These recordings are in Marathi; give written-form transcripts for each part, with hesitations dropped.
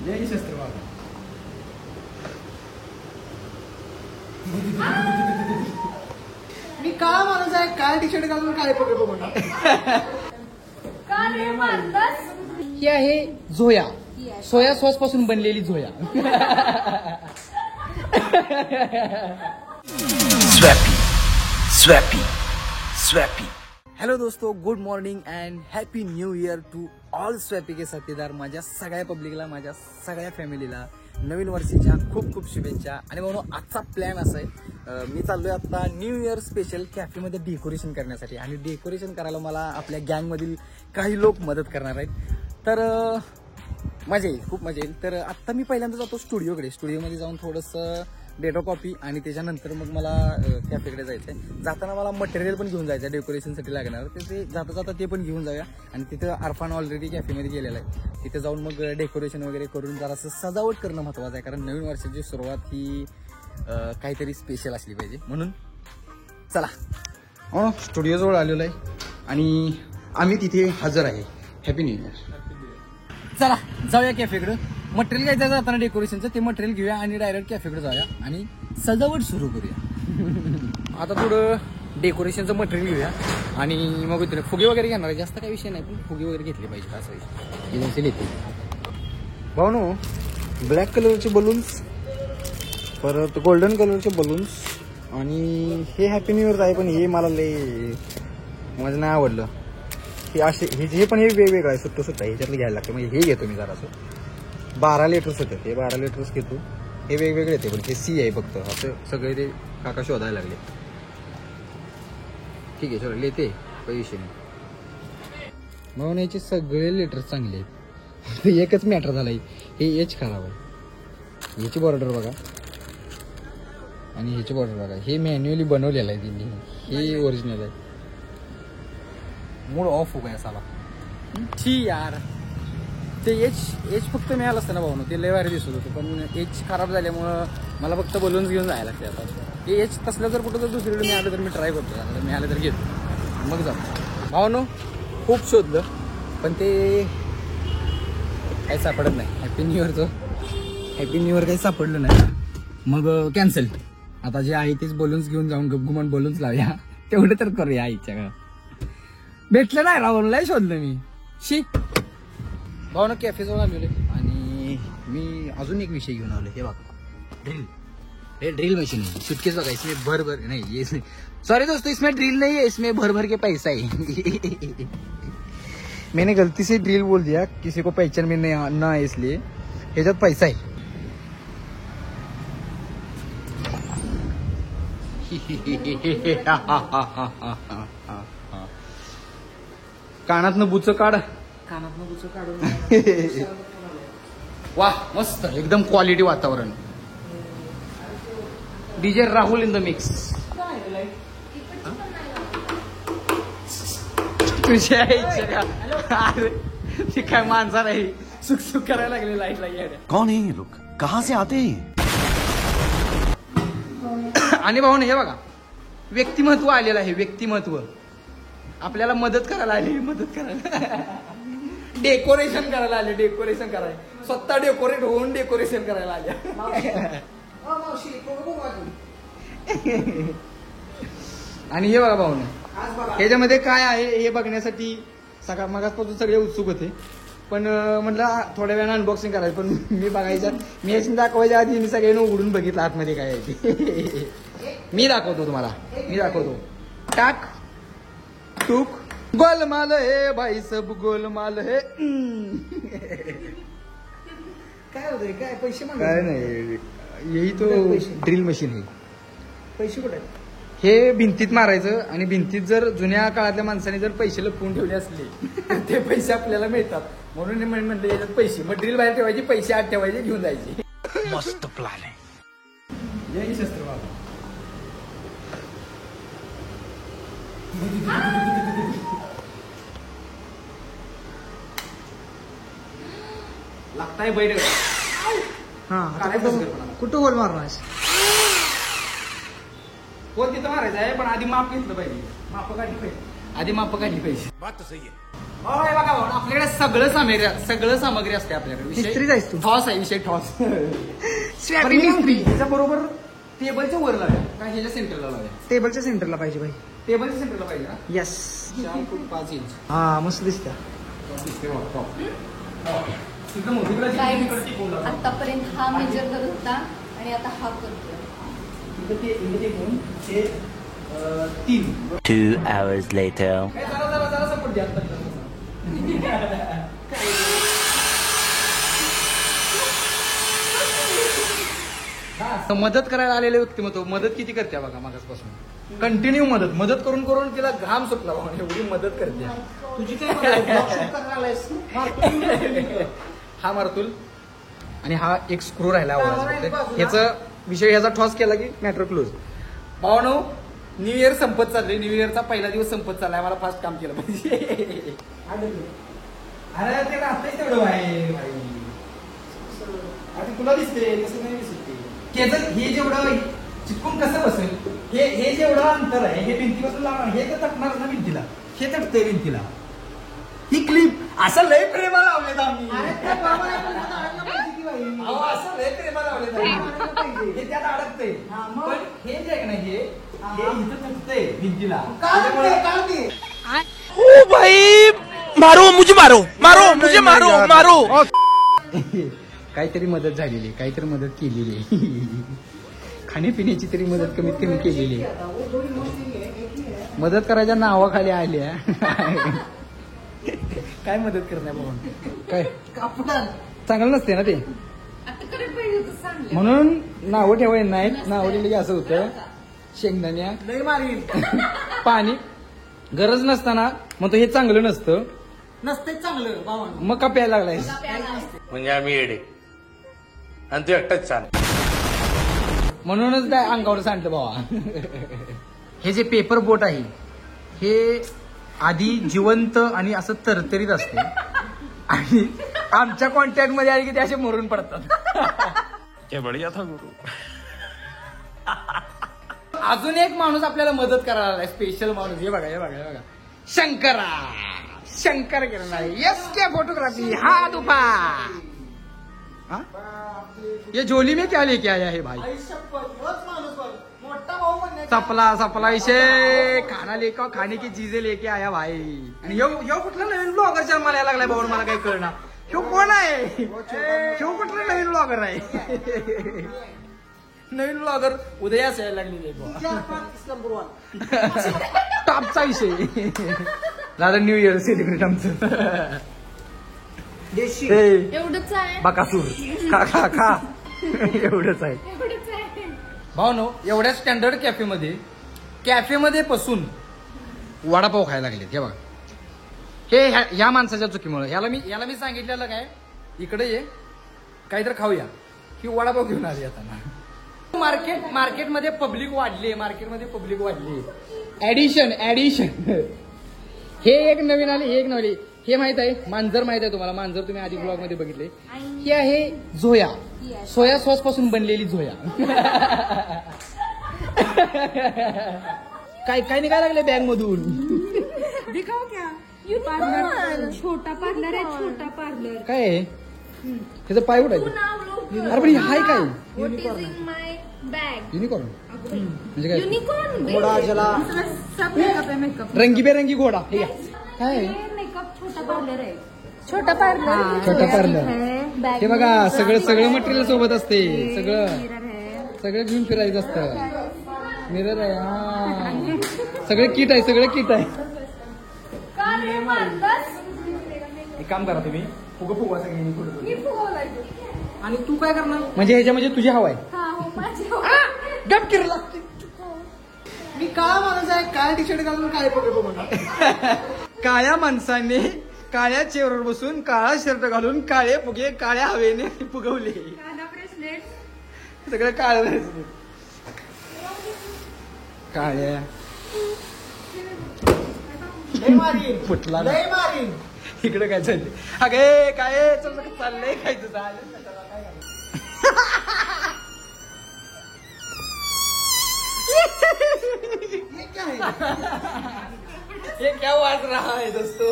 जय शस्त्र बाबा. मी काळा माणूस आहे, काळा टी शर्ट घालून काळे पकडे बघून. ही आहे झोया, सोया सॉस पासून बनलेली झोया. स्वॅपी स्वॅपी स्वॅपी. हेलो दोस्तों, good morning and happy new year to all स्वॅपी के साथीदार. माझ्या सगळ्या पब्लिकला, माझ्या सगळ्या फॅमिलीला नवीन वर्षाच्या खूप खूप शुभेच्छा. आणि म्हणून आजचा प्लॅन असा आहे, मी चाललोय आता न्यू इयर स्पेशल कॅफेमध्ये डेकोरेशन करण्यासाठी. आणि डेकोरेशन करायला मला आपल्या गँगमधील काही लोक मदत करणार आहेत. तर मजा येईल, खूप मजा येईल. तर आत्ता मी पहिल्यांदा जातो स्टुडिओकडे. स्टुडिओमध्ये जाऊन थोडंसं डेटो कॉपी आणि त्याच्यानंतर मग मला कॅफेकडे जायचं आहे. जाताना मला मटेरियल पण घेऊन जायचं आहे डेकोरेशनसाठी लागणार. ते जाता जाता ते पण घेऊन जाऊया. आणि तिथं अरफान ऑलरेडी कॅफेमध्ये गेलेला आहे. तिथे जाऊन मग डेकोरेशन वगैरे करून जरासं सजावट करणं महत्त्वाचं आहे. कारण नवीन वर्षाची सुरुवात ही काहीतरी स्पेशल असली पाहिजे. म्हणून चला, स्टुडिओजवळ आलेलो आहे आणि आम्ही तिथे हजर आहे. Happy new year. चला जाऊया कॅफेकडं. मटेरियल घ्यायचं जाताना डेकोरेशनचं, ते मटेरियल घेऊया आणि डायरेक्ट कॅफेकडे जाऊया आणि सजावट सुरू करूया. आता थोडं डेकोरेशनचं मटेरियल घेऊया आणि मग फुगे वगैरे घेणार आहे. जास्त काही विषय नाही, पण फुगे वगैरे घेतले पाहिजे असा विषय. येते भाऊ, ब्लॅक कलरचे बलून्स, परत गोल्डन कलरचे बलून्स आणि हे हॅपी न्यू इयरचं आहे. पण हे मला माझं नाही आवडलं. हे असे हे पण हे वेगवेगळं आहे, सुट्ट आहे. ह्याच्यातलं घ्यायला लागतं. म्हणजे हे घेतो मी जरासं. 12 लिटर्स होतं, हे 12 लिटर्स घेतो. हे वेगवेगळे येते, पण हे सी आहे फक्त. असं सगळे ते काका शोधायला लागले. ठीक आहे, शोधले ते पैसे म्हणून याचे सगळे लिटर्स चांगले आहेत. एकच मॅटर झाला, हे एच खराब आहे. याची बॉर्डर बघा आणि ह्याची बॉर्डर बघा. हे मॅन्युअली बनवलेलं आहे त्यांनी, हे ओरिजिनल आहे. मूड ऑफ हो गया साला. छी यार, ते एच फक्त मिळालं असतं ना भाऊ, ते लय भारी दिसत होतं. पण एच खराब झाल्यामुळं मला फक्त बलून्स घेऊन जायला लागते. आता ते एच तसलं जर कुठं जर दुसरीकडे मिळालं तर मी ट्राय करतो. आता मिळालं तर घेतो, मग जातो. भावनो खूप शोधलं पण ते काही सापडत नाही. हॅपी न्यू इयर काही सापडलं नाही. मग कॅन्सल. आता जे आहे तेच बलून्स घेऊन जाऊन गपगुमान बलून्स लावूया, तेवढं तर करूया. आईच्या का भेटलं नाही राहून, लय शोधलं मी. शी भावना कॅफेजवळ आलेलो आणि मी अजून एक विषय घेऊन आलो. हे बघा, ड्रिल. हे ड्रिल मशीन है. सुटकेस बघा, इसमें भर भर नहीं, ये सॉरी दोस्तों, इसमें ड्रिल नहीं है, इसमें भर भर के पैसा है. मैंने गलती से ड्रिल बोल दिया, किसी को पहचान में ना है, इसलिए ह्याच्यात पैसा आहे. कानातनं बुच काढ. वाह, मस्त एकदम क्वालिटी वातावरण. DJ Rahul in the mix. तुझ्या अरे ती काय माणसा नाही, सुख सुख करायला लागले लाईटला. कौन है ये लोग, कहाँ से आते हैं? आणि भाऊ हे बघा, व्यक्तिमत्व आलेलं आहे. व्यक्तिमत्व आपल्याला मदत करायला आली, मदत करायला. डेकोरेशन करायला आले, डेकोरेशन करायला. स्वतः डेकोरेट होऊन डेकोरेशन करायला आल्या. आणि हे बघा भाऊ, ह्याच्यामध्ये काय आहे हे बघण्यासाठी सकाळ मागासपासून सगळे उत्सुक होते. पण म्हटलं थोड्या वेळानं अनबॉक्सिंग करायचं. पण मी बघायचं, मी याची दाखवायच्या आधी मी सगळ्यांनी उघडून बघितलं आतमध्ये काय आहे ते. मी दाखवतो तुम्हाला, मी दाखवतो. टाक टूक गोलमाल है भाई, सब गोलमाल है. काय होतंय, काय पैसे काय नाही, यही तो ड्रिल मशीन आहे. पैसे कुठे हे भिंतीत मारायचं आणि भिंतीत जर जुन्या काळातल्या माणसाने जर पैसे लपवून ठेवले असले तर ते पैसे आपल्याला मिळतात. म्हणून म्हणलं याच्यात पैसे, मग ड्रिल बाहेर ठेवायची, पैसे आत ठेवायचे, घेऊन जायचे. मस्त प्लॅन आहे. जय शस्त्र बाबा. लागताय बैठ. हा, कुठं होल मारणार? होल तिथं मारायचं आहे, पण आधी माप घेतलं पाहिजे. माप काढली पाहिजे. आधी माप काढली पाहिजे. बघा भाऊ, आपल्याकडे सगळं सामग्री असते आपल्याकडे. मिस्त्री जायस तू. टॉस आहे विषय, टॉस. त्याच्या बरोबर टेबलच्या वर लावूया का ह्याच्या सेंटरला लावूया? टेबलच्या सेंटरला पाहिजे भाई. टेबलच्या सेंटरला पाहिजे ना. यस. 4.5 इंच. हा मस्त दिसतं. आतापर्यंत हा मेजर करत होता आणि आता हा करतोय. 2 hours later. जरा सपोर्ट द्या. मदत करायला आलेले व्यक्तिमत्व मदत किती करते बघा मागासपासून. कंटिन्यू मदत करून करून तिला घाम सुटला बाबा, एवढी मदत करते. तुझी काय हा मारतुल आणि हा एक स्क्रू राहिला ह्याचा विषय, ह्याचा ठॉस केला की मॅटर क्लोज. भावनो, न्यू इयर संपत चालले. न्यू इयरचा पहिला दिवस संपत चाललाय. मला फास्ट काम केलं पाहिजे. अरे ते राहतंय तेवढं आहे भाई. आता तुला दिसते तसं नाही दिसते. हे जेवढं चिटकून कसं बसेल, हे जेवढं अंतर आहे हे भिंतीपासून लावणार, हे तर तटणार ना भिंतीला. हे तटतंय भिंतीला. ही क्लिप असं लय प्रेमा लावलेत आम्ही. असं लय प्रेमा लावलेत आम्ही. हे त्यात अडकतंय. पण हे जे आहे ना, हे इथं तटतंय भिंतीला. ओ भाई, मारो मुझे, मारो. काहीतरी मदत झालेली, काहीतरी मदत केलेली. खाण्यापिण्याची तरी मदत कमीत कमी केलेली. मदत करायच्या नावाखाली आल्या. काय मदत करणार बाबा? काय चांगलं नसते ना ते, आता करत पाहिजे होतं चांगलं. म्हणून नावं ठेवायला नाहीत. नावं ठेवली की असं होतं. शेंगदाण्या लय मारीन पाणी गरज नसताना मग हे चांगलं नसतं. नसते चांगलं भावानं. मग का प्यायला लागलाय? म्हणजे आम्ही येडे आणि तू एकटाच छान. म्हणूनच काय अंगावर सांडलं बाबा. हे जे पेपर बोट आहे हे आधी जिवंत आणि असं तरतरीत असते आणि आमच्या कॉन्टॅक्ट मध्ये आले की ते असे मरून पडतात. हे बढिया था गुरु. अजून एक माणूस आपल्याला मदत करायला आलाय, स्पेशल माणूस. हे बघा, हे बघा, हे बघा. शंकर करणार. यस क्या फोटोग्राफी. हा दुपा. ये झोली में क्या लेके आया है भाई? सपला इसे खाने की चीजें लेके आया भाई. आणि यो कुठला नवीन ब्लॉगर जन्माला यायला लागलाय भाऊ, मला काही कळणार. ह्यो कोण आहे? ह्यो कुठला नवीन ब्लॉगर आहे? नवीन ब्लॉगर उदयास यायला लागलेली. टॉपचा विषय. दादा न्यू इयर सेलिब्रेट आमचं. एवढंच आहे. बकासूर खा एवढंच आहे. एवढंच आहे. भावनो, एवढ्या स्टँडर्ड कॅफेमध्ये बसून वडापाव खायला लागले. हे बघा, हे ह्या माणसाच्या चुकीमुळे. याला मी सांगितलेलं काय, इकडे ये काहीतरी खाऊया, की वडापाव घेऊन आले येताना. मार्केटमध्ये पब्लिक वाढली. ऍडिशन हे एक नवीन आले, हे एक नवीन. हे माहित आहे, मांजर माहित आहे तुम्हाला? मांजर तुम्ही आधी ब्लॉग मध्ये बघितले. ही आहे झोया, सोया सॉस पासून बनलेली झोया. काय निघायला लागले बॅग मधून? दिखाओ क्या? पार्लर, छोटा पार्लर आहे. छोटा पार्लर काय आहे? त्याचं पाय उठायचं. अरे पण हाय काय? What is in my bag? Unicorn म्हणजे काय? युनिकॉर्न. घोडा ज्याला सब मेकअप आहे. मेकअप रंगीबेरंगी घोडा. हे काय? मेकअप छोटा पार्लर आहे. छोटा पार्लर. हे बघा, सगळं मटेरियल सोबत असते. सगळं घेऊन फिरायचं असतं. मिरर आहे. हा, सगळं किट आहे. एक काम करा तुम्ही, फुगा सगळी. आणि तू काय करणार? म्हणजे ह्याच्यामध्ये तुझी हवा आहे. गप किर लागते. मी काळा माणूस आहे. काळ्या टी शर्ट घालून काय बघतो म्हणा. काळ्या माणसाने काळ्या चेअरवर बसून काळा शर्ट घालून काळे फुगे काळ्या हवेने फुगवले. सगळं काळ काळ्या फुटला. इकडे काय चाललंय? अगे काय चाललंय? काय तुझं ये क्या वाज रहा है दोस्तों?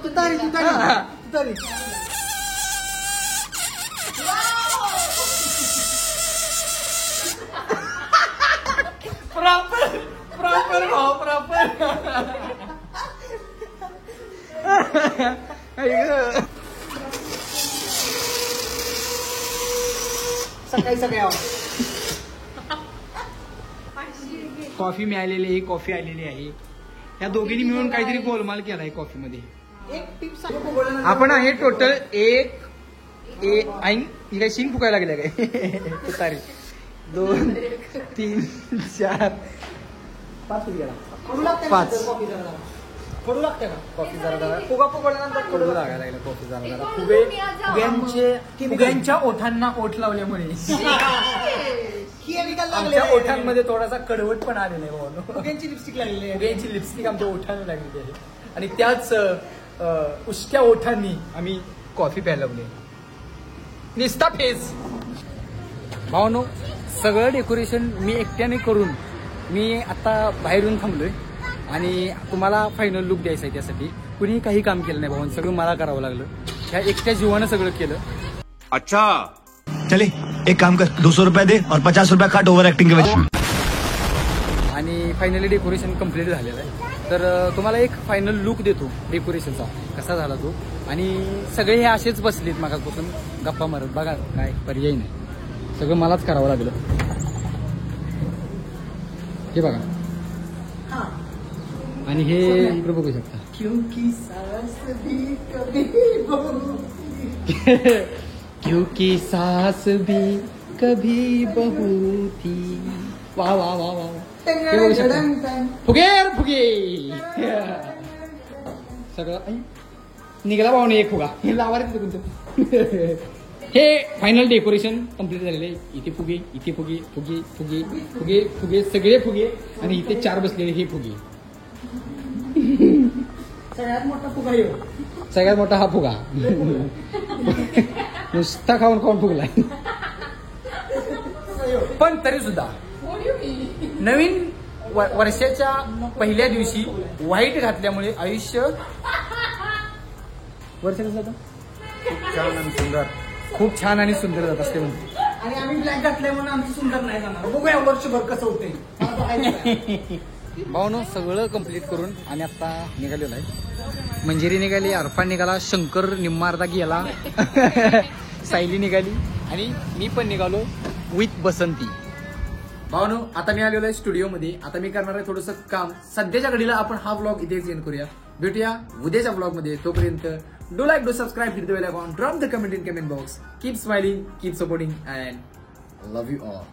तुतारी तुतारी तुतारी प्रॉपर भाऊ प्रॉपर. सकाळी सकाळी आवा. कॉफी मिळालेली आहे, कॉफी आलेली आहे. या दोघींनी मिळून काहीतरी गोलमाल केलाय कॉफी मध्ये. एक टिप सांग. आपण आहे टोटल एक ही काय शिंग फुकायला लागल्या काय? तुतारी 2 3 4 5 गेला. कडू लागते पाच. कॉफी जरा कडू लागते का? कॉफी जरा फुगा फुगवल्यानंतर कडू लागायला लागला कॉफी जरा. फुग्यांच्या ओठांना ओठ लावल्यामुळे केमिकल लागले. आमच्या ओठांमध्ये थोडासा कडवट पण आलेला आहे भाऊ. फुग्यांची लिपस्टिक लागलेली आहे. फुग्यांची लिपस्टिक आमच्या ओठांना लागलेली आहे आणि त्याच उष्ट्या ओठांनी आम्ही कॉफी प्यायला लागले. निस्ता फेस भावनो सगळं डेकोरेशन मी एकट्याने करून मी आता बाहेर येऊन थांबलोय आणि तुम्हाला फायनल लुक द्यायचा आहे. त्यासाठी कुणी काही काम केलं नाही भाऊ, सगळं मला करावं लागलं. ह्या एकट्या जीवानं सगळं केलं. अच्छा चले एक काम कर 200 रुपया दे और 50 रुपया काट ओव्हर ऍक्टिंग के वजह. आणि फायनली डेकोरेशन कम्प्लीट झालेलं आहे. तर तुम्हाला एक फायनल लुक देतो डेकोरेशनचा कसा झाला तो. आणि सगळे हे असेच बसलेत मागापासून गप्पा मारत. बघा काय पर्याय नाही, सगळं मलाच करावं लागलं. हे बघा आणि हे इकडे बघू शकता. क्योंकि सास भी कभी बहू क्योंकि सास भी कभी बहू थी. वा वा वा वा. हे बघू शकता. फुगे फुगे सगळं ऐ, निघाला भावने एक फुगा. हे लावायचं तुमचं. हे फायनल डेकोरेशन कम्प्लीट झालेलं आहे. इथे फुगे, इथे फुगे, फुगे फुगे फुगे फुगे सगळे फुगे आणि इथे 4 बसलेले हे फुगे. सगळ्यात मोठा फुगा येऊ. सगळ्यात मोठा हा फुगा. नुसता खाऊन खाऊन फुगलाय. पण तरी सुद्धा नवीन वर्षाच्या पहिल्या दिवशी व्हाईट घातल्यामुळे आयुष्य वर्ष कसं जातं? खूप छान आणि सुंदर जात असते म्हणते. आणि आम्ही ब्लॅक घातले म्हणून आमचं सुंदर नाही जाणार. बघूया वर्षभर कसं होते. भावनो सगळं कंप्लीट करून आणि आता निघालेलो आहे. मंजिरी निघाली, अरफान निघाला, शंकर निम्मा अर्धा गेला, सायली निघाली आणि मी पण निघालो विथ बसंती. भावनो आता मी आलेलो आहे स्टुडिओमध्ये. आता मी करणार आहे थोडंसं काम. सध्याच्या घडीला आपण हा ब्लॉग इथेच एंड करूया. भेटूया उद्याच्या ब्लॉगमध्ये. तोपर्यंत do like, do subscribe, hit the bell icon, drop the comment in comment box. Keep smiling, keep supporting and love you all.